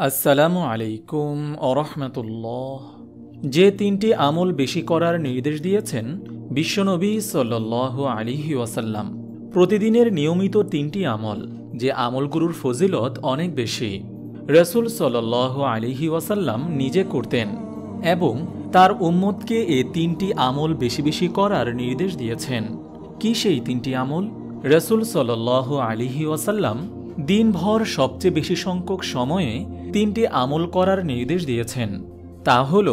আসসালামু আলাইকুম ওরহমতুল্লাহ। যে তিনটি আমল বেশি করার নির্দেশ দিয়েছেন বিশ্বনবী সাল্লাল্লাহু আলাইহি ওয়াসাল্লাম, প্রতিদিনের নিয়মিত তিনটি আমল, যে আমলগুলোর ফজিলত অনেক বেশি, রাসূল সাল্লাল্লাহু আলাইহি ওয়াসাল্লাম নিজে করতেন এবং তার উম্মতকে এ তিনটি আমল বেশি বেশি করার নির্দেশ দিয়েছেন। কি সেই তিনটি আমল? রাসূল সাল্লাল্লাহু আলাইহি ওয়াসাল্লাম দিনভর সবচেয়ে বেশি সংখ্যক সময়ে তিনটি আমল করার নির্দেশ দিয়েছেন। তা হল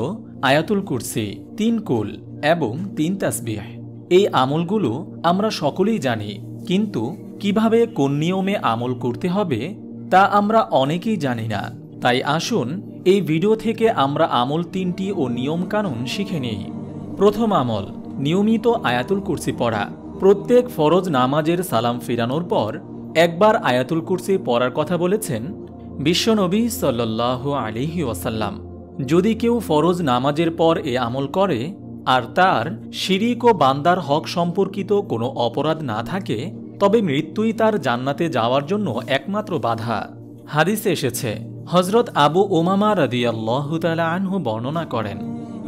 আয়াতুল কুরসি, 3 কুল এবং 3 তাসবিহ। এই আমলগুলো আমরা সকলেই জানি, কিন্তু কিভাবে কোন নিয়মে আমল করতে হবে তা আমরা অনেকেই জানি না। তাই আসুন এই ভিডিও থেকে আমরা আমল 3টি ও নিয়ম কানুন শিখে নিই। প্রথম আমল, নিয়মিত আয়াতুল কুরসি পড়া। প্রত্যেক ফরজ নামাজের সালাম ফিরানোর পর একবার আয়াতুল কুরসি পড়ার কথা বলেছেন বিশ্বনবী সাল্লাল্লাহু আলাইহি ওয়াসাল্লাম। যদি কেউ ফরজ নামাজের পর এ আমল করে আর তার শিরিক ও বান্দার হক সম্পর্কিত কোনো অপরাধ না থাকে, তবে মৃত্যুই তার জান্নাতে যাওয়ার জন্য একমাত্র বাধা। হাদিসে এসেছে, হযরত আবু উমামা রাদিয়াল্লাহু তাআলা আনহু বর্ণনা করেন,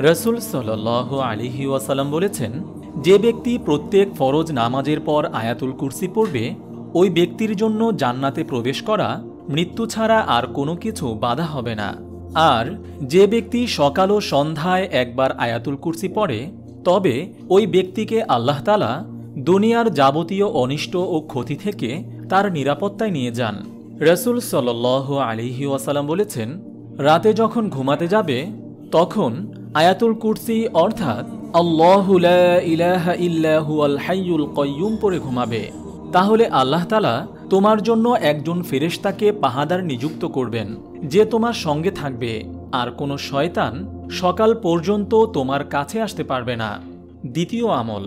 রাসূল সাল্লাল্লাহু আলাইহি ওয়াসাল্লাম বলেছেন, যে ব্যক্তি প্রত্যেক ফরজ নামাজের পর আয়াতুল কুরসি পড়বে, ওই ব্যক্তির জন্য জান্নাতে প্রবেশ করা মৃত্যু ছাড়া আর কোনো কিছু বাধা হবে না। আর যে ব্যক্তি সকাল ও সন্ধ্যায় একবার আয়াতুল কুরসি পড়ে, তবে ওই ব্যক্তিকে আল্লাহ তাআলা দুনিয়ার যাবতীয় অনিষ্ট ও ক্ষতি থেকে তার নিরাপত্তায় নিয়ে যান। রাসূল সাল্লাল্লাহু আলাইহি ওয়াসাল্লাম বলেছেন, রাতে যখন ঘুমাতে যাবে তখন আয়াতুল কুরসি অর্থাৎ আল্লাহু লা ইলাহা ইল্লা হুয়াল হাইয়ুল কাইয়্যুম পড়ে ঘুমাবে। তাহলে আল্লাহ তাআলা তোমার জন্য একজন ফেরেশতাকে পাহাদার নিযুক্ত করবেন, যে তোমার সঙ্গে থাকবে, আর কোনো শয়তান সকাল পর্যন্ত তোমার কাছে আসতে পারবে না। দ্বিতীয় আমল,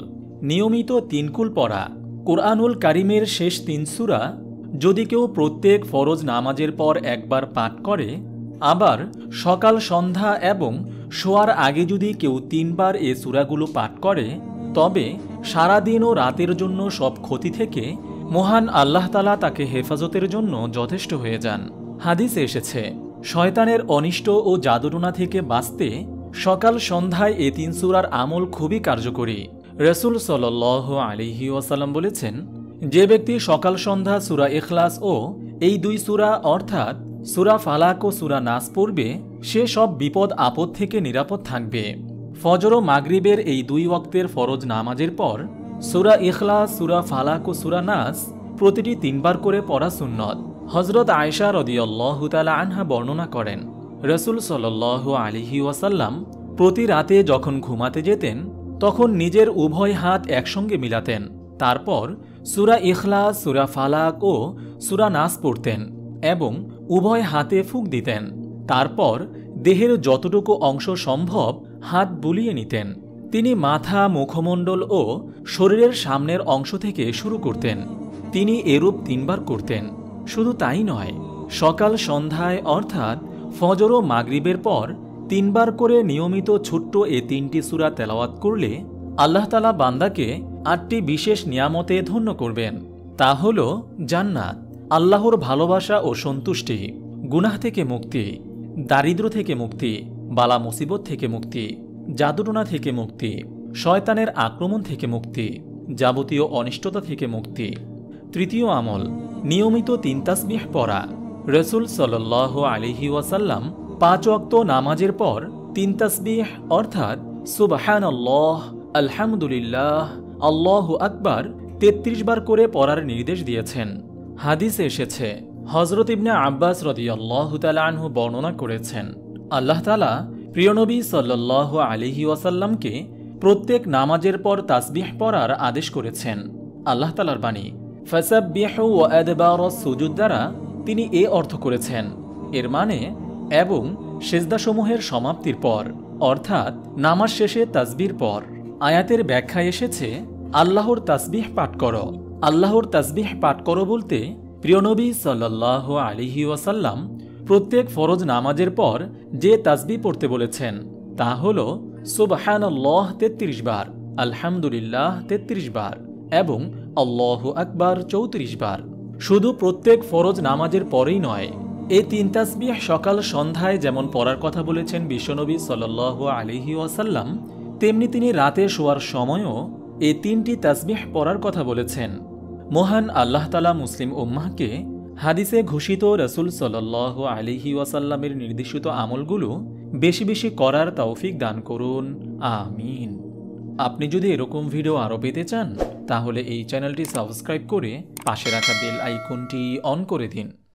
নিয়মিত 3 কুল পড়া। কুরআনুল কারীমের শেষ 3 সূরা যদি কেউ প্রত্যেক ফরজ নামাজের পর একবার পাঠ করে, আবার সকাল সন্ধ্যা এবং শোয়ার আগে যদি কেউ 3 বার এ সূরাগুলো পাঠ করে, তবে সারাদিন ও রাতের জন্য সব ক্ষতি থেকে মহান আল্লাহ তাআলা তাকে হেফাজতের জন্য যথেষ্ট হয়ে যান। হাদিসে এসেছে, শয়তানের অনিষ্ট ও জাদুটোনা থেকে বাঁচতে সকাল সন্ধ্যায় এ 3 সূরার আমল খুবই কার্যকরী। রাসূল সাল্লাল্লাহু আলাইহি ওয়াসাল্লাম বলেছেন, যে ব্যক্তি সকাল সন্ধ্যা সূরা ইখলাস ও এই 2 সূরা অর্থাৎ সূরা ফালাক ও সূরা নাস পড়বে, সে সব বিপদ আপদ থেকে নিরাপদ থাকবে। ফজর ও মাগরিবের এই 2 ওয়াক্তের ফরজ নামাজের পর সূরা ইখলাস, সূরা ফালাক ও সূরা নাস প্রতিটি 3 বার করে পড়া সুন্নত। হযরত আয়েশা রাদিয়াল্লাহু তাআলা আনহা বর্ণনা করেন, রাসূল সাল্লাল্লাহু আলাইহি ওয়াসাল্লাম প্রতি রাতে যখন ঘুমাতে যেতেন তখন নিজের উভয় হাত একসঙ্গে মিলাতেন, তারপর সূরা ইখলাস, সূরা ফালাক ও সূরা নাস পড়তেন এবং উভয় হাতে ফুঁক দিতেন। তারপর দেহের যতটুকু অংশ সম্ভব হাত বুলিয়ে নিতেন। তিনি মাথা, মুখমণ্ডল ও শরীরের সামনের অংশ থেকে শুরু করতেন। তিনি এরূপ 3 বার করতেন। শুধু তাই নয়, সকাল সন্ধ্যায় অর্থাৎ ফজর ও মাগরিবের পর 3 বার করে নিয়মিত ছোট্ট এ 3টি সূরা তেলাওয়াত করলে আল্লাহ তাআলা বান্দাকে 8টি বিশেষ নিয়ামতে ধন্য করবেন। তা হল জান্নাত, আল্লাহর ভালোবাসা ও সন্তুষ্টি, গুনাহ থেকে মুক্তি, দারিদ্র্য থেকে মুক্তি, বালা মুসিবত থেকে মুক্তি, জাদুটোনা থেকে মুক্তি, শয়তানের আক্রমণ থেকে মুক্তি, যাবতীয় অনিষ্টতা থেকে মুক্তি। তৃতীয় আমল, নিয়মিত 3 তাসবিহ পড়া। রাসূল সাল্লাল্লাহু আলাইহি ওয়াসাল্লাম 5 ওয়াক্ত নামাজের পর 3 তাসবিহ অর্থাৎ সুবহানাল্লাহ, আলহামদুলিল্লাহ, আল্লাহু আকবার 33 বার করে পড়ার নির্দেশ দিয়েছেন। হাদিসে এসেছে, হযরত ইবনে আব্বাস রাদিয়াল্লাহু তাআলা আনহু বর্ণনা করেছেন, আল্লাহ তাআলা প্রিয়নবী সাল্লাল্লাহু আলাইহি ওয়াসাল্লামকে প্রত্যেক নামাজের পর তাসবিহ পড়ার আদেশ করেছেন। আল্লাহ তাআলার বাণী ফাসাব্বিহু ওয়া আদবারাস সুজুদ দ্বারা তিনি এ অর্থ করেছেন, এর মানে এবং সিজদাসমূহের সমাপ্তির পর অর্থাৎ নামাজ শেষে তাসবিহর পর। আয়াতের ব্যাখ্যায় এসেছে, আল্লাহর তাসবিহ পাঠ করো। আল্লাহর তাসবিহ পাঠ করো বলতে প্রিয়নবী সাল্লাল্লাহু আলাইহি ওয়াসাল্লাম প্রত্যেক ফরজ নামাজের পর যে তাসবিহ পড়তে বলেছেন তা হল সুবহানাল্লাহ 33 বার, আলহামদুলিল্লাহ 33 বার এবং আল্লাহু আকবার 34 বার। শুধু প্রত্যেক ফরজ নামাজের পরেই নয়, এই 3 তাসবিহ সকাল সন্ধ্যায় যেমন পড়ার কথা বলেছেন বিশ্বনবী সাল্লাল্লাহু আলাইহি ওয়াসাল্লাম, তেমনি তিনি রাতে শোয়ার সময়ও এই 3টি তাসবিহ পড়ার কথা বলেছেন। মহান আল্লাহ তাআলা মুসলিম উম্মাহকে হাদিসে ঘোষিত রাসূল সাল্লাল্লাহু আলাইহি ওয়াসাল্লামের নির্দেশিত আমলগুলো বেশি বেশি করার তৌফিক দান করুন, আমিন। আপনি যদি এরকম ভিডিও আরও পেতে চান তাহলে এই চ্যানেলটি সাবস্ক্রাইব করে পাশে রাখা বেল আইকনটি অন করে দিন।